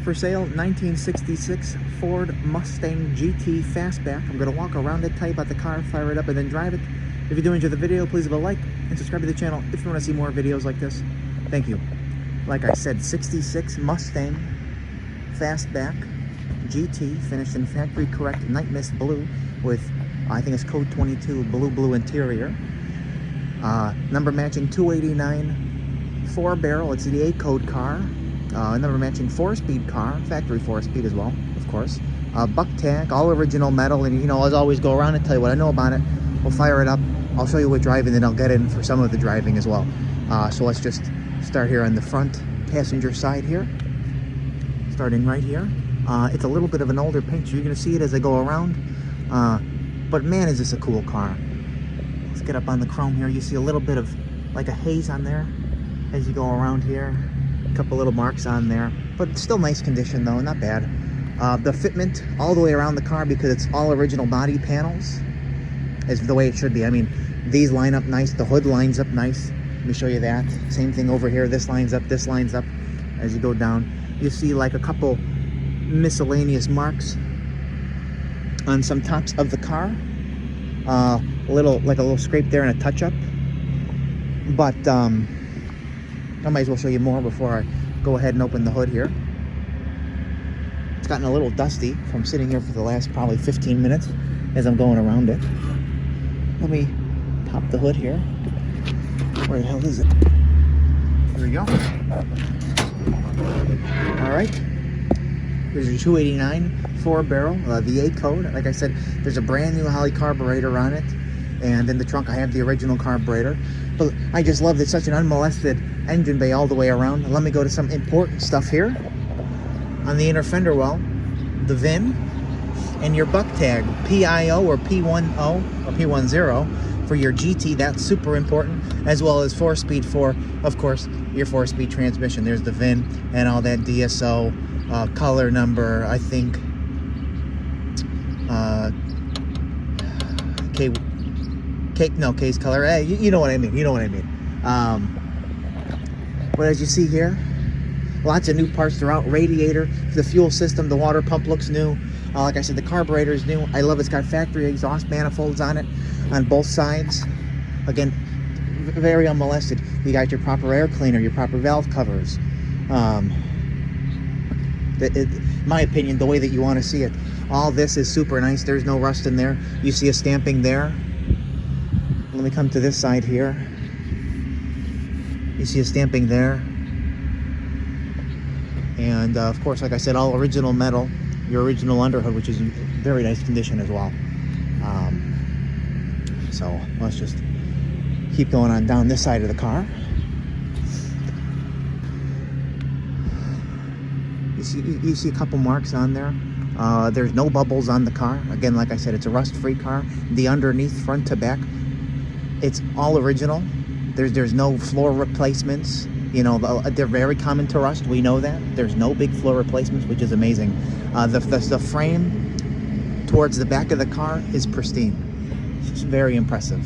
for sale, 1966 Ford Mustang GT Fastback. I'm going to walk around it, tell you about the car, fire it up, and then drive it. If you do enjoy the video, please leave a like and subscribe to the channel if you want to see more videos like this. Thank you. Like I said, 66 Mustang Fastback GT, finished in factory correct night mist blue with, I think it's code 22, blue interior. Number matching 289 4-barrel. It's the A code car. Number matching 4-speed car, factory 4-speed as well, of course. Buck tag, all original metal, and you know, as always, go around and tell you what I know about it. We'll fire it up. I'll show you what driving, then I'll get in for some of the driving as well. So let's just start here on the front passenger side here. Starting right here. It's a little bit of an older paint, so you're going to see it as I go around. But man, is this a cool car. Let's get up on the chrome here. You see a little bit of like a haze on there as you go around here. A couple little marks on there, but still nice condition though, not bad. The fitment all the way around the car, because it's all original body panels, is the way it should be. I mean, these line up nice, the hood lines up nice. Let me show you that. Same thing over here. This lines up as you go down. You see like a couple miscellaneous marks on some tops of the car. A little scrape there and a touch up. But I might as well show you more before I go ahead and open the hood here. It's gotten a little dusty from sitting here for the last probably 15 minutes as I'm going around it. Let me pop the hood here. Where the hell is it? There we go. All right. There's a 289 4-barrel, the A code. Like I said, there's a brand new Holley carburetor on it. And in the trunk, I have the original carburetor. But I just love that, such an unmolested engine bay all the way around. Let me go to some important stuff here. On the inner fender well, the VIN and your buck tag, PIO or P10 or P10 for your GT. That's super important, as well as 4-speed for, of course, your 4-speed transmission. There's the VIN and all that DSO, color number, I think, K's color. Hey, you know what I mean. But as you see here, lots of new parts throughout. Radiator, the fuel system, the water pump looks new. Like I said, the carburetor is new. I love it's got factory exhaust manifolds on it on both sides. Again, very unmolested. You got your proper air cleaner, your proper valve covers. My opinion, the way that you want to see it. All this is super nice. There's no rust in there. You see a stamping there. Let me come to this side here. You see a stamping there. And of course, like I said, all original metal. Your original underhood, which is in very nice condition as well. So let's just keep going on down this side of the car. You see a couple marks on there. There's no bubbles on the car. Again, like I said, it's a rust-free car. The underneath, front to back, it's all original. There's no floor replacements. You know, they're very common to rust. We know that. There's no big floor replacements, which is amazing. The frame towards the back of the car is pristine. It's very impressive.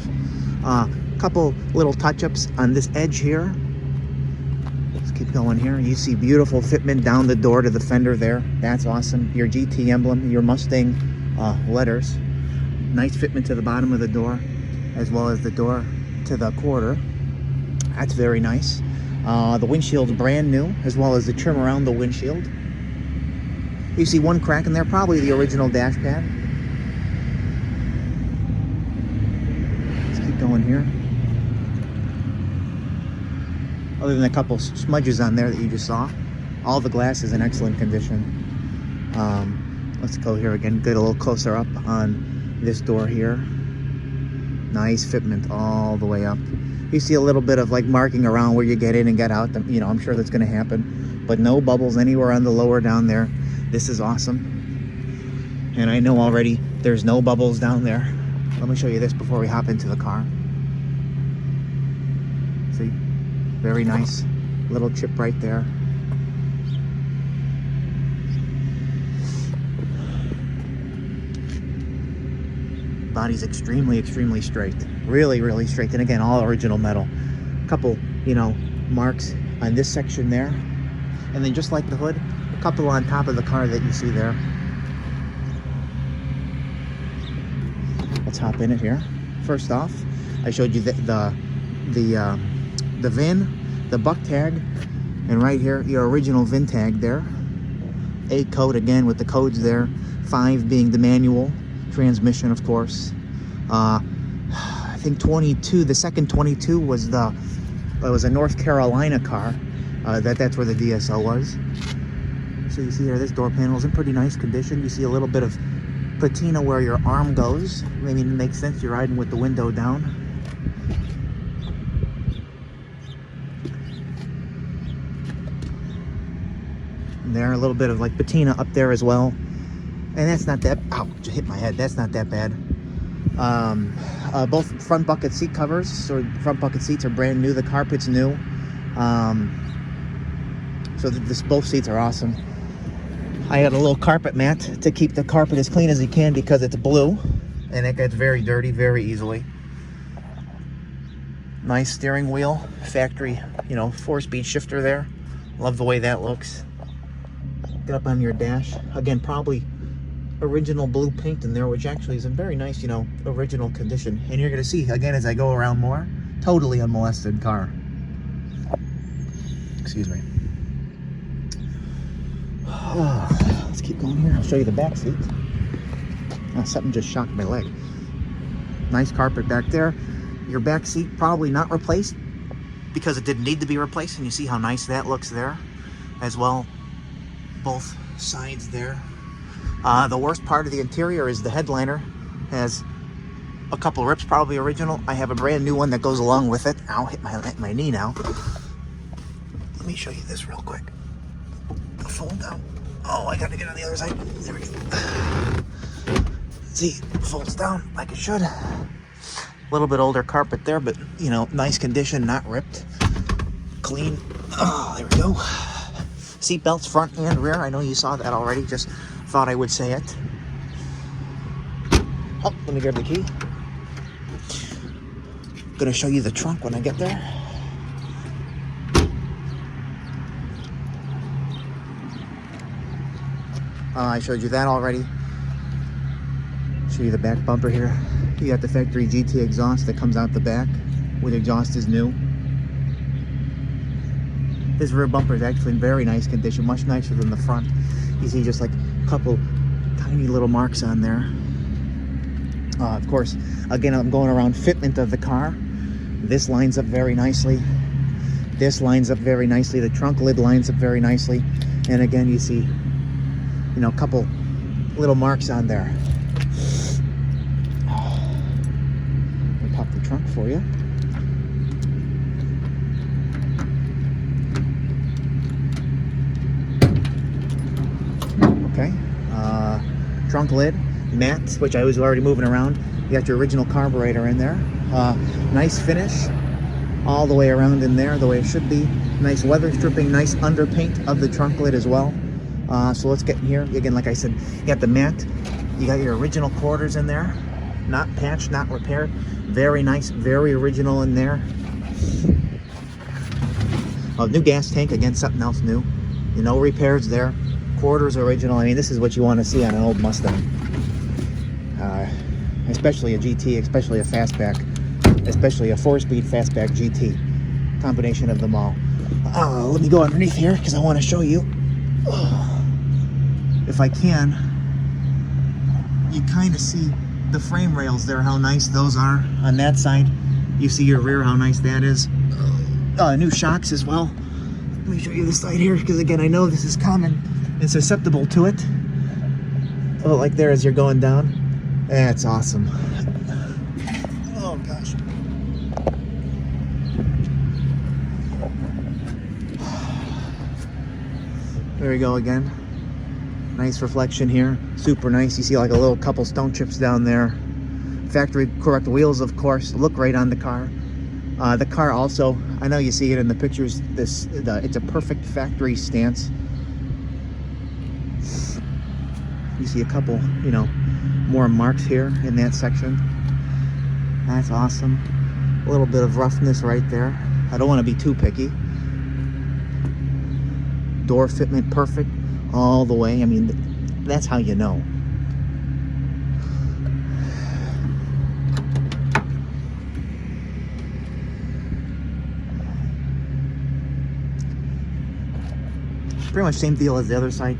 Couple little touch-ups on this edge here. Let's keep going here. You see beautiful fitment down the door to the fender there. That's awesome. Your GT emblem, your Mustang letters. Nice fitment to the bottom of the door, as well as the door to the quarter. That's very nice. The windshield's brand new, as well as the trim around the windshield. You see one crack in there, probably the original dash pad. Let's keep going here. Other than a couple smudges on there that you just saw, all the glass is in excellent condition. Let's go here again, get a little closer up on this door here. Nice fitment all the way up. You see a little bit of like marking around where you get in and get out. You know, I'm sure that's going to happen, but no bubbles anywhere on the lower down there. This is awesome. And I know already there's no bubbles down there. Let me show you this before we hop into the car. See, very nice little chip right there. Body's extremely straight. Really straight. And again, all original metal. Couple, you know, marks on this section there. And then just like the hood, Couple on top of the car that you see there. Let's hop in it here. First off, I showed you the VIN, the buck tag, and right here your original VIN tag there. A code again with the codes there. 5 being the manual transmission, of course. I think 22. The second 22 was a North Carolina car. That's where the DSL was. So you see here, this door panel is in pretty nice condition. You see a little bit of patina where your arm goes. I mean, it makes sense. You're riding with the window down. And there, a little bit of like patina up there as well. And that's not that, ow, just hit my head. That's not that bad. Both front bucket seat covers, so front bucket seats are brand new. The carpet's new. So both seats are awesome. I had a little carpet mat to keep the carpet as clean as you can because it's blue and it gets very dirty very easily. Nice steering wheel, factory, 4-speed shifter there. Love the way that looks. Get up on your dash. Again, probably original blue paint in there, which actually is in very nice, original condition. And you're gonna see, again, as I go around more, totally unmolested car. Excuse me. Let's keep going here. I'll show you the back seat. Something just shocked my leg. Nice carpet back there. Your back seat probably not replaced because it didn't need to be replaced, and you see how nice that looks there as well. Both sides there. The worst part of the interior is the headliner. Has a couple rips, probably original. I have a brand new one that goes along with it. Ow, hit my knee now. Let me show you this real quick. Fold down. Oh, I got to get on the other side. There we go. See, folds down like it should. A little bit older carpet there, but nice condition, not ripped. Clean. Oh, there we go. Seat belts front and rear. I know you saw that already. Just thought I would say it. Oh, let me grab the key. Gonna show you the trunk when I get there. I showed you that already. Show you the back bumper here. You got the factory GT exhaust that comes out the back, with exhaust is new. This rear bumper is actually in very nice condition, much nicer than the front. You see just like a couple tiny little marks on there. Of course, again, I'm going around fitment of the car. This lines up very nicely. This lines up very nicely. The trunk lid lines up very nicely. And again, you see, a couple little marks on there. Let me pop the trunk for you. Okay. Trunk lid, matte, which I was already moving around. You got your original carburetor in there. Nice finish all the way around in there, the way it should be. Nice weather stripping, nice underpaint of the trunk lid as well. So let's get in here. Again, like I said, you got the matte. You got your original quarters in there. Not patched, not repaired. Very nice, very original in there. New gas tank, again, something else new. No repairs there. Quarters original. I mean, this is what you want to see on an old Mustang. Especially a GT, especially a Fastback, especially a 4-speed Fastback GT. Combination of them all. Let me go underneath here because I want to show you. If I can, you kind of see the frame rails there, how nice those are. On that side, you see your rear, how nice that is. New shocks as well. Let me show you the side here, because again, I know this is common and susceptible to it. Oh, like there as you're going down. That's awesome. Oh gosh. There we go again. Nice reflection here. Super nice. You see like a little couple stone chips down there. Factory correct wheels, of course. Look great on the car. The car also, I know you see it in the pictures, it's a perfect factory stance. You see a couple, more marks here in that section. That's awesome. A little bit of roughness right there. I don't want to be too picky. Door fitment perfect. all the way. I mean, that's how you know. Pretty much same deal as the other side.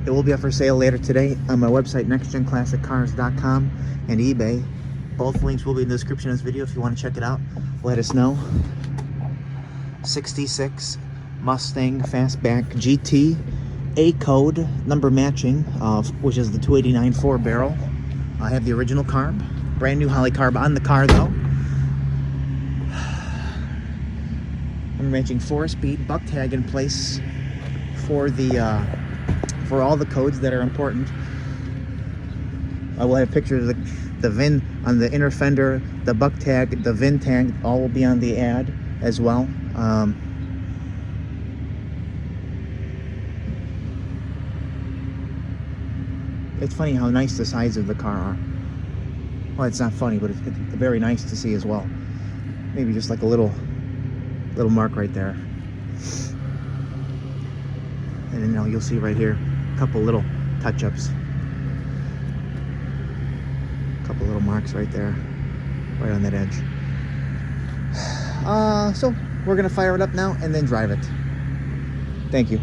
It will be up for sale later today on my website, nextgenclassiccars.com, and eBay. Both links will be in the description of this video if you want to check it out. Let us know. 66 Mustang Fastback GT, A code, number matching, which is the 289 4-barrel. I have the original carb, brand new Holley carb on the car though. Number matching 4-speed, buck tag in place for the for all the codes that are important. I will have pictures of the VIN on the inner fender, the buck tag, the VIN tag, all will be on the ad as well. It's funny how nice the sides of the car are. Well, it's not funny, but it's very nice to see as well. Maybe just like a little mark right there. And then you'll see right here a couple little touch-ups. A couple little marks right there, right on that edge. So we're gonna fire it up now and then drive it. Thank you.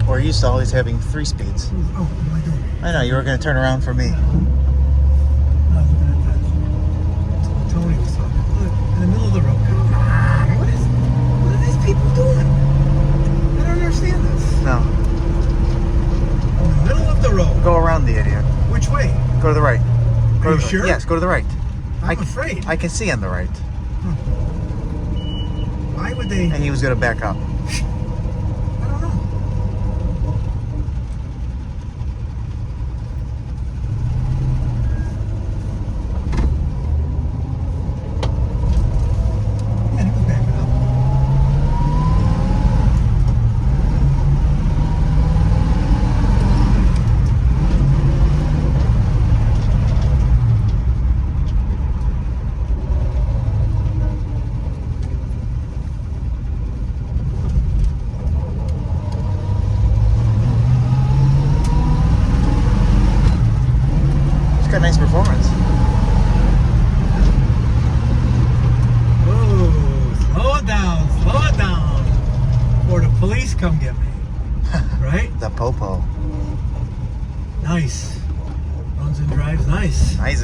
We're used to always having 3 speeds. Oh, what am I doing? I know, you were going to turn around for me. No, look at that. Tony was talking. Look, in the middle of the road. Come on, what are these people doing? I don't understand this. No. In the middle of the road. Go around the idiot. Which way? Go to the right. Are you sure? Yes, go to the right. I'm afraid. I can see on the right. Why would they? And he was going to back up. I don't know. Yeah, he was backing up. Got nice performance. Slow it down. Or the police come get me. Right? The Popo. Nice. Runs and drives nice. Nice.